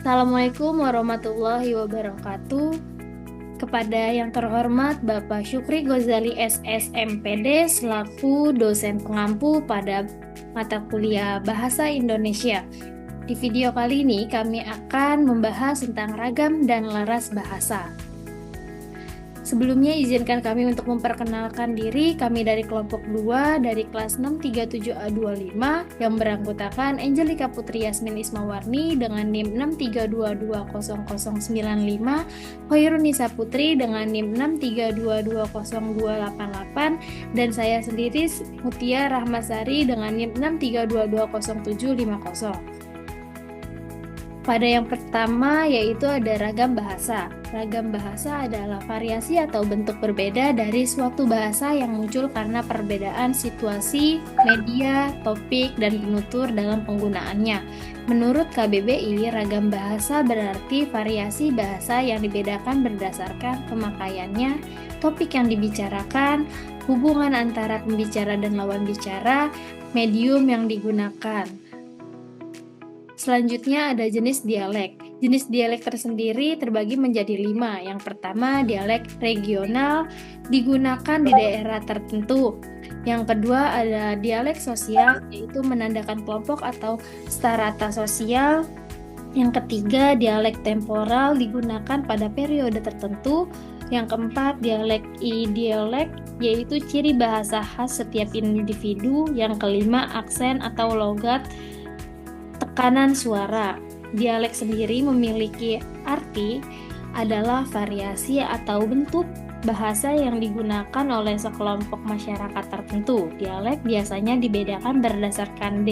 Assalamualaikum warahmatullahi wabarakatuh. Kepada yang terhormat Bapak Syukri Ghazali SSMPD selaku dosen pengampu pada mata kuliah Bahasa Indonesia. Di video kali ini kami akan membahas tentang ragam dan laras bahasa. Sebelumnya izinkan kami untuk memperkenalkan diri. Kami dari kelompok 2 dari kelas 637A25 yang beranggotakan Angelika Putri Yasmin Ismawarni dengan NIM 632200095, Hoirunisa Putri dengan NIM 632200288, dan saya sendiri Mutia Rahmasari dengan NIM 632200750. Pada yang pertama yaitu ada ragam bahasa. Ragam bahasa adalah variasi atau bentuk berbeda dari suatu bahasa yang muncul karena perbedaan situasi, media, topik, dan penutur dalam penggunaannya. Menurut KBBI, ragam bahasa berarti variasi bahasa yang dibedakan berdasarkan pemakaiannya, topik yang dibicarakan, hubungan antara pembicara dan lawan bicara, medium yang digunakan. Selanjutnya ada jenis dialek. Jenis dialek tersendiri terbagi menjadi 5. Yang pertama, dialek regional digunakan di daerah tertentu. Yang kedua ada dialek sosial, yaitu menandakan kelompok atau strata sosial. Yang ketiga, dialek temporal digunakan pada periode tertentu. Yang keempat, dialek idialek, yaitu ciri bahasa khas setiap individu. Yang kelima, aksen atau logat tekanan suara. Dialek sendiri memiliki arti adalah variasi atau bentuk bahasa yang digunakan oleh sekelompok masyarakat tertentu. Dialek biasanya dibedakan berdasarkan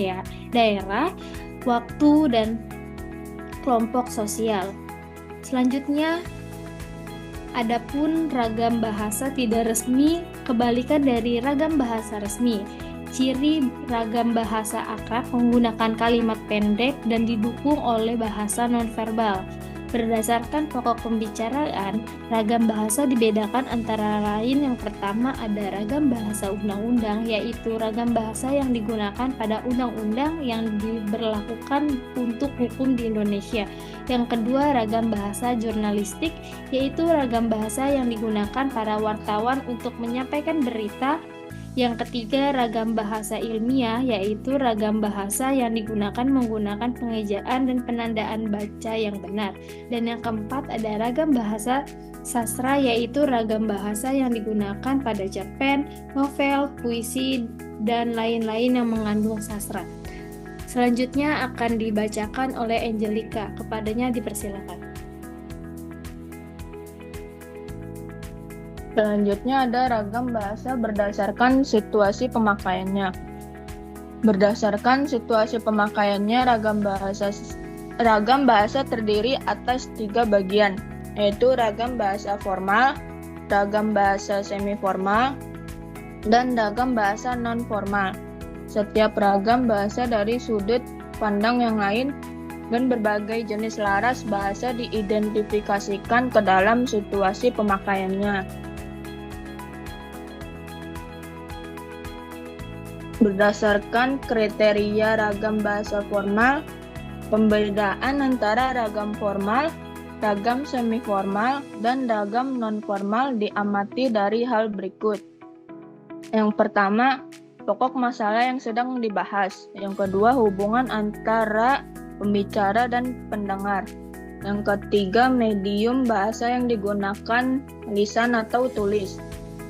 daerah, waktu, dan kelompok sosial. Selanjutnya, adapun ragam bahasa tidak resmi, kebalikan dari ragam bahasa resmi. Ciri ragam bahasa akrab menggunakan kalimat pendek dan didukung oleh bahasa nonverbal. Berdasarkan pokok pembicaraan, ragam bahasa dibedakan antara lain yang pertama ada ragam bahasa undang-undang, yaitu ragam bahasa yang digunakan pada undang-undang yang diberlakukan untuk hukum di Indonesia. Yang kedua, ragam bahasa jurnalistik, yaitu ragam bahasa yang digunakan para wartawan untuk menyampaikan berita. Yang ketiga, ragam bahasa ilmiah, yaitu ragam bahasa yang digunakan menggunakan pengejaan dan penandaan baca yang benar. Dan yang keempat, ada ragam bahasa sastra, yaitu ragam bahasa yang digunakan pada cerpen, novel, puisi, dan lain-lain yang mengandung sastra. Selanjutnya akan dibacakan oleh Angelika. Kepadanya dipersilakan. Selanjutnya ada ragam bahasa berdasarkan situasi pemakaiannya. Berdasarkan situasi pemakaiannya, ragam bahasa terdiri atas 3 bagian, yaitu ragam bahasa formal, ragam bahasa semi-formal, dan ragam bahasa non-formal. Setiap ragam bahasa dari sudut pandang yang lain dan berbagai jenis laras bahasa diidentifikasikan ke dalam situasi pemakaiannya. Berdasarkan kriteria ragam bahasa formal, pembedaan antara ragam formal, ragam semi-formal, dan ragam non-formal diamati dari hal berikut. Yang pertama, pokok masalah yang sedang dibahas. Yang kedua, hubungan antara pembicara dan pendengar. Yang ketiga, medium bahasa yang digunakan, lisan atau tulis.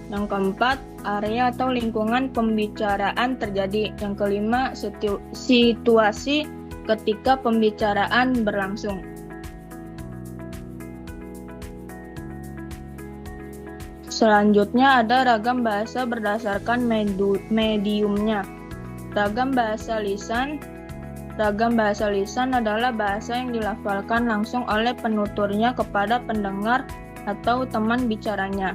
Yang keempat, area atau lingkungan pembicaraan terjadi. Yang kelima, situasi ketika pembicaraan berlangsung. Selanjutnya ada ragam bahasa berdasarkan mediumnya. Ragam bahasa lisan. Ragam bahasa lisan adalah bahasa yang dilafalkan langsung oleh penuturnya kepada pendengar atau teman bicaranya.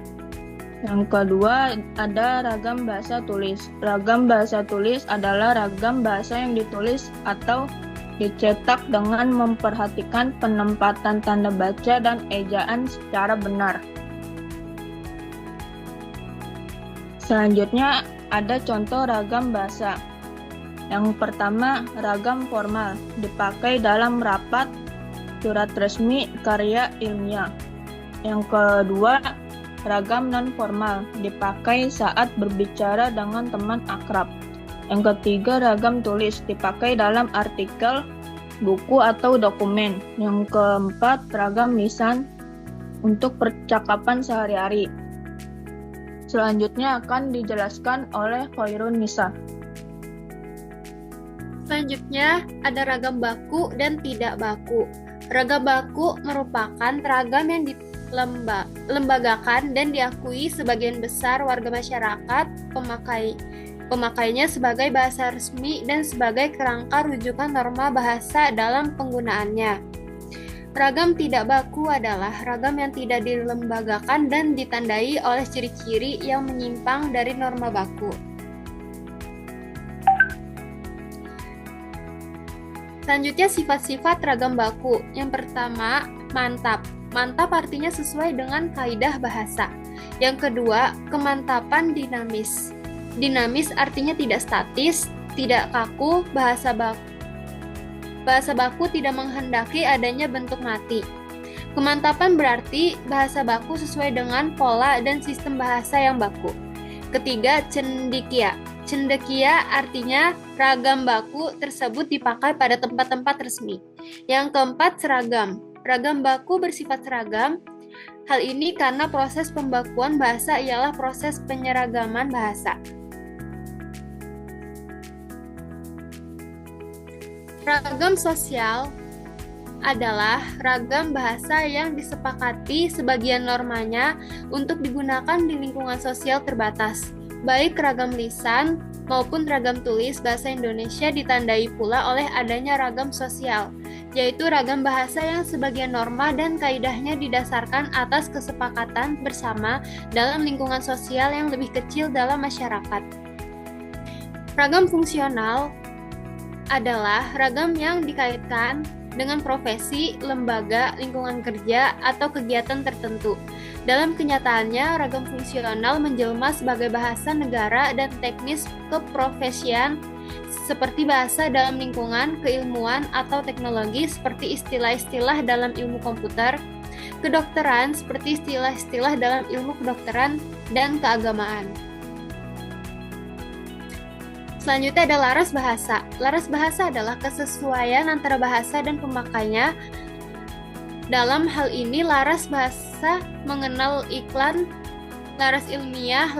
Yang kedua ada ragam bahasa tulis. Ragam bahasa tulis adalah ragam bahasa yang ditulis atau dicetak dengan memperhatikan penempatan tanda baca dan ejaan secara benar. Selanjutnya ada contoh ragam bahasa. Yang pertama, ragam formal dipakai dalam rapat, surat resmi, karya ilmiah. Yang kedua, ragam non-formal, dipakai saat berbicara dengan teman akrab. Yang ketiga, ragam tulis, dipakai dalam artikel, buku, atau dokumen. Yang keempat, ragam lisan, untuk percakapan sehari-hari. Selanjutnya akan dijelaskan oleh Khairun Nisa. Selanjutnya ada ragam baku dan tidak baku. Ragam baku merupakan ragam yang dilembagakan dan diakui sebagian besar warga masyarakat pemakainya sebagai bahasa resmi dan sebagai kerangka rujukan norma bahasa dalam penggunaannya. Ragam tidak baku adalah ragam yang tidak dilembagakan dan ditandai oleh ciri-ciri yang menyimpang dari norma baku. Selanjutnya sifat-sifat ragam baku. Yang pertama, mantap. Mantap artinya sesuai dengan kaidah bahasa. Yang kedua, kemantapan dinamis. Dinamis artinya tidak statis, tidak kaku, bahasa baku tidak menghendaki adanya bentuk mati. Kemantapan berarti bahasa baku sesuai dengan pola dan sistem bahasa yang baku. Ketiga, cendekia. Cendekia artinya ragam baku tersebut dipakai pada tempat-tempat resmi. Yang keempat, seragam. Ragam baku bersifat seragam. Hal ini karena proses pembakuan bahasa ialah proses penyeragaman bahasa. Ragam sosial adalah ragam bahasa yang disepakati sebagian normanya untuk digunakan di lingkungan sosial terbatas. Baik ragam lisan maupun ragam tulis bahasa Indonesia ditandai pula oleh adanya ragam sosial, yaitu ragam bahasa yang sebagian norma dan kaidahnya didasarkan atas kesepakatan bersama dalam lingkungan sosial yang lebih kecil dalam masyarakat. Ragam fungsional adalah ragam yang dikaitkan dengan profesi, lembaga, lingkungan kerja, atau kegiatan tertentu. Dalam kenyataannya, ragam fungsional menjelma sebagai bahasa negara dan teknis keprofesian seperti bahasa dalam lingkungan, keilmuan, atau teknologi seperti istilah-istilah dalam ilmu komputer, kedokteran seperti istilah-istilah dalam ilmu kedokteran, dan keagamaan. Selanjutnya ada laras bahasa. Laras bahasa adalah kesesuaian antara bahasa dan pemakainya. Dalam hal ini, laras bahasa mengenal iklan, laras ilmiah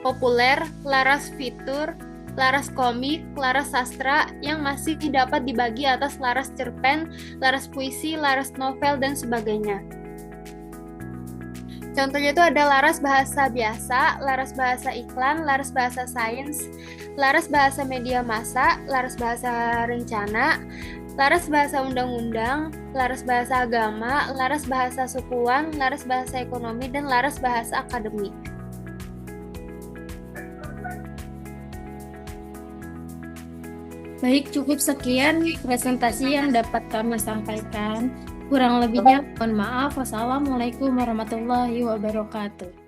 populer, laras fitur, laras komik, laras sastra yang masih dapat dibagi atas laras cerpen, laras puisi, laras novel, dan sebagainya. Contohnya itu ada laras bahasa biasa, laras bahasa iklan, laras bahasa sains, laras bahasa media massa, laras bahasa rencana, laras bahasa undang-undang, laras bahasa agama, laras bahasa sukuan, laras bahasa ekonomi, dan laras bahasa akademik. Baik, cukup sekian presentasi yang dapat kami sampaikan. Kurang lebihnya mohon maaf. Wassalamualaikum warahmatullahi wabarakatuh.